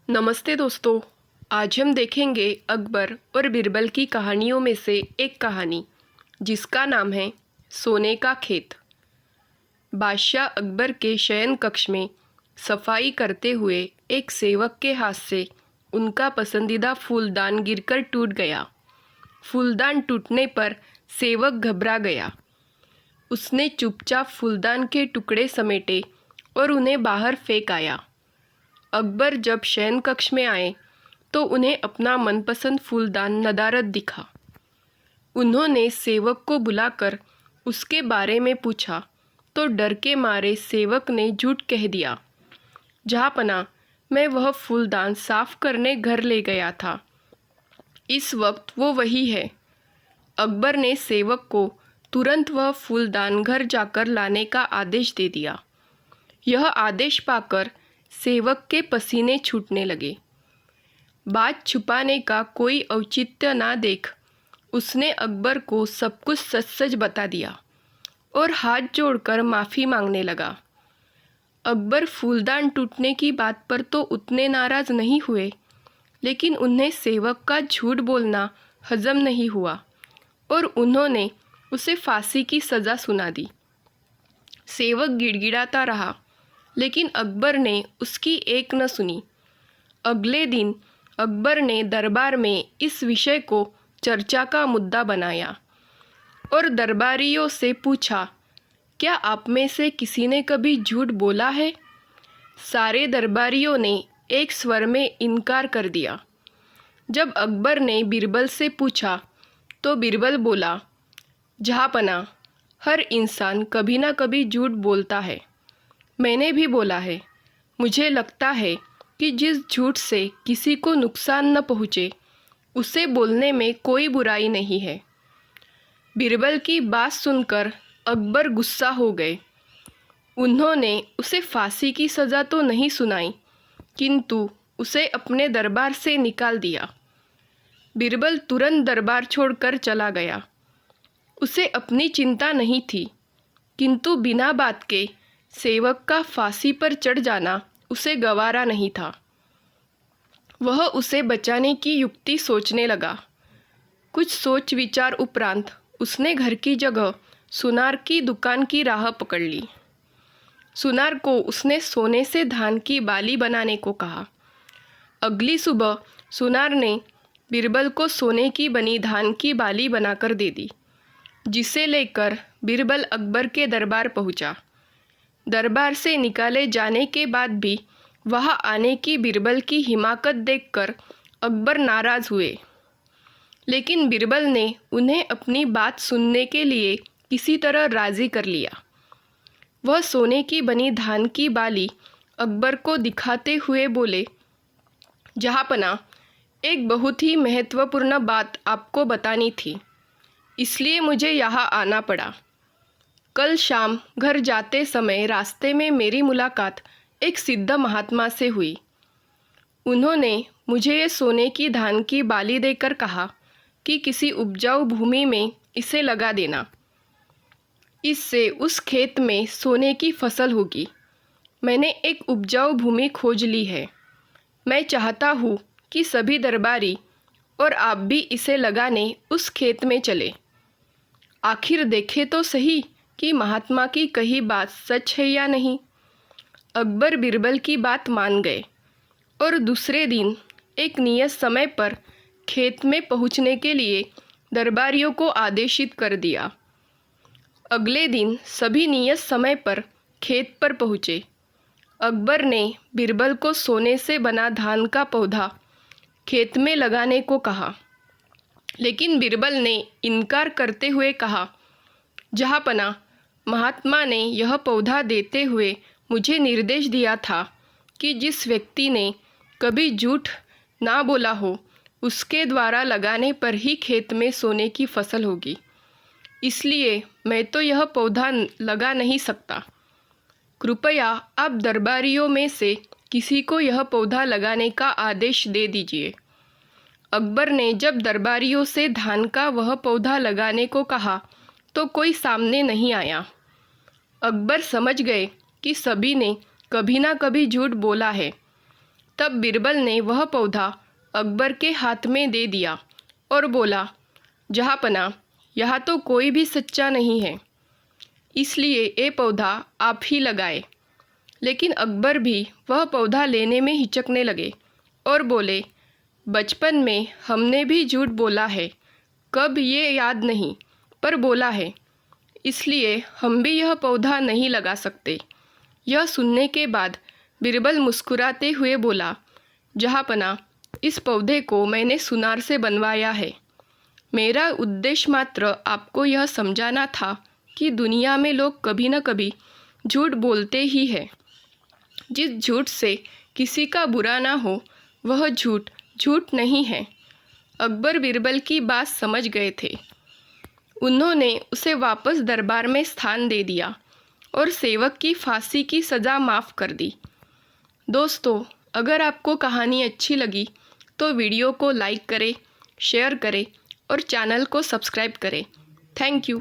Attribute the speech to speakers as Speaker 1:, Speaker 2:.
Speaker 1: नमस्ते दोस्तों। आज हम देखेंगे अकबर और बीरबल की कहानियों में से एक कहानी जिसका नाम है सोने का खेत। बादशाह अकबर के शयन कक्ष में सफाई करते हुए एक सेवक के हाथ से उनका पसंदीदा फूलदान गिरकर टूट गया। फूलदान टूटने पर सेवक घबरा गया। उसने चुपचाप फूलदान के टुकड़े समेटे और उन्हें बाहर फेंक आया। अकबर जब शयन कक्ष में आए तो उन्हें अपना मनपसंद फूलदान नदारद दिखा। उन्होंने सेवक को बुलाकर उसके बारे में पूछा तो डर के मारे सेवक ने झूठ कह दिया। जहाँपनाह, मैं वह फूलदान साफ करने घर ले गया था। इस वक्त वो वही है। अकबर ने सेवक को तुरंत वह फूलदान घर जाकर लाने का आदेश दे दिया। यह आदेश पाकर सेवक के पसीने छूटने लगे। बात छुपाने का कोई औचित्य ना देख उसने अकबर को सब कुछ सच सच बता दिया और हाथ जोड़कर माफ़ी मांगने लगा। अकबर फूलदान टूटने की बात पर तो उतने नाराज़ नहीं हुए, लेकिन उन्हें सेवक का झूठ बोलना हजम नहीं हुआ और उन्होंने उसे फांसी की सज़ा सुना दी। सेवक गिड़गिड़ाता रहा, लेकिन अकबर ने उसकी एक न सुनी। अगले दिन अकबर ने दरबार में इस विषय को चर्चा का मुद्दा बनाया और दरबारियों से पूछा, क्या आप में से किसी ने कभी झूठ बोला है? सारे दरबारियों ने एक स्वर में इनकार कर दिया। जब अकबर ने बीरबल से पूछा तो बीरबल बोला, जहाँपनाह, हर इंसान कभी ना कभी झूठ बोलता है। मैंने भी बोला है। मुझे लगता है कि जिस झूठ से किसी को नुकसान न पहुँचे उसे बोलने में कोई बुराई नहीं है। बीरबल की बात सुनकर अकबर गुस्सा हो गए। उन्होंने उसे फांसी की सज़ा तो नहीं सुनाई, किंतु उसे अपने दरबार से निकाल दिया। बीरबल तुरंत दरबार छोड़कर चला गया। उसे अपनी चिंता नहीं थी, किंतु बिना बात के सेवक का फांसी पर चढ़ जाना उसे गवारा नहीं था। वह उसे बचाने की युक्ति सोचने लगा। कुछ सोच विचार उपरांत उसने घर की जगह सुनार की दुकान की राह पकड़ ली। सुनार को उसने सोने से धान की बाली बनाने को कहा। अगली सुबह सुनार ने बीरबल को सोने की बनी धान की बाली बनाकर दे दी, जिसे लेकर बीरबल अकबर के दरबार पहुंचा। दरबार से निकाले जाने के बाद भी वहां आने की बीरबल की हिमाकत देखकर अकबर नाराज़ हुए, लेकिन बीरबल ने उन्हें अपनी बात सुनने के लिए किसी तरह राज़ी कर लिया। वह सोने की बनी धान की बाली अकबर को दिखाते हुए बोले, जहाँपनाह, एक बहुत ही महत्वपूर्ण बात आपको बतानी थी, इसलिए मुझे यहाँ आना पड़ा। कल शाम घर जाते समय रास्ते में मेरी मुलाकात एक सिद्ध महात्मा से हुई। उन्होंने मुझे ये सोने की धान की बाली देकर कहा कि किसी उपजाऊ भूमि में इसे लगा देना। इससे उस खेत में सोने की फसल होगी। मैंने एक उपजाऊ भूमि खोज ली है। मैं चाहता हूँ कि सभी दरबारी और आप भी इसे लगाने उस खेत में चले। आखिर देखे तो सही कि महात्मा की कही बात सच है या नहीं। अकबर बीरबल की बात मान गए और दूसरे दिन एक नियत समय पर खेत में पहुंचने के लिए दरबारियों को आदेशित कर दिया। अगले दिन सभी नियत समय पर खेत पर पहुँचे। अकबर ने बीरबल को सोने से बना धान का पौधा खेत में लगाने को कहा, लेकिन बीरबल ने इनकार करते हुए कहा, जहाँपनाह, महात्मा ने यह पौधा देते हुए मुझे निर्देश दिया था कि जिस व्यक्ति ने कभी झूठ ना बोला हो उसके द्वारा लगाने पर ही खेत में सोने की फसल होगी। इसलिए मैं तो यह पौधा लगा नहीं सकता। कृपया आप दरबारियों में से किसी को यह पौधा लगाने का आदेश दे दीजिए। अकबर ने जब दरबारियों से धान का वह पौधा लगाने को कहा तो कोई सामने नहीं आया। अकबर समझ गए कि सभी ने कभी ना कभी झूठ बोला है। तब बीरबल ने वह पौधा अकबर के हाथ में दे दिया और बोला, जहाँपनाह, यहाँ तो कोई भी सच्चा नहीं है, इसलिए ये पौधा आप ही लगाए। लेकिन अकबर भी वह पौधा लेने में हिचकने लगे और बोले, बचपन में हमने भी झूठ बोला है, कब ये याद नहीं, पर बोला है, इसलिए हम भी यह पौधा नहीं लगा सकते। यह सुनने के बाद बीरबल मुस्कुराते हुए बोला, जहाँपनाह, इस पौधे को मैंने सुनार से बनवाया है। मेरा उद्देश्य मात्र आपको यह समझाना था कि दुनिया में लोग कभी न कभी झूठ बोलते ही हैं। जिस झूठ से किसी का बुरा ना हो, वह झूठ झूठ नहीं है। अकबर बीरबल की बात समझ गए थे। उन्होंने उसे वापस दरबार में स्थान दे दिया और सेवक की फांसी की सज़ा माफ़ कर दी। दोस्तों, अगर आपको कहानी अच्छी लगी तो वीडियो को लाइक करें, शेयर करें और चैनल को सब्सक्राइब करें। Thank you.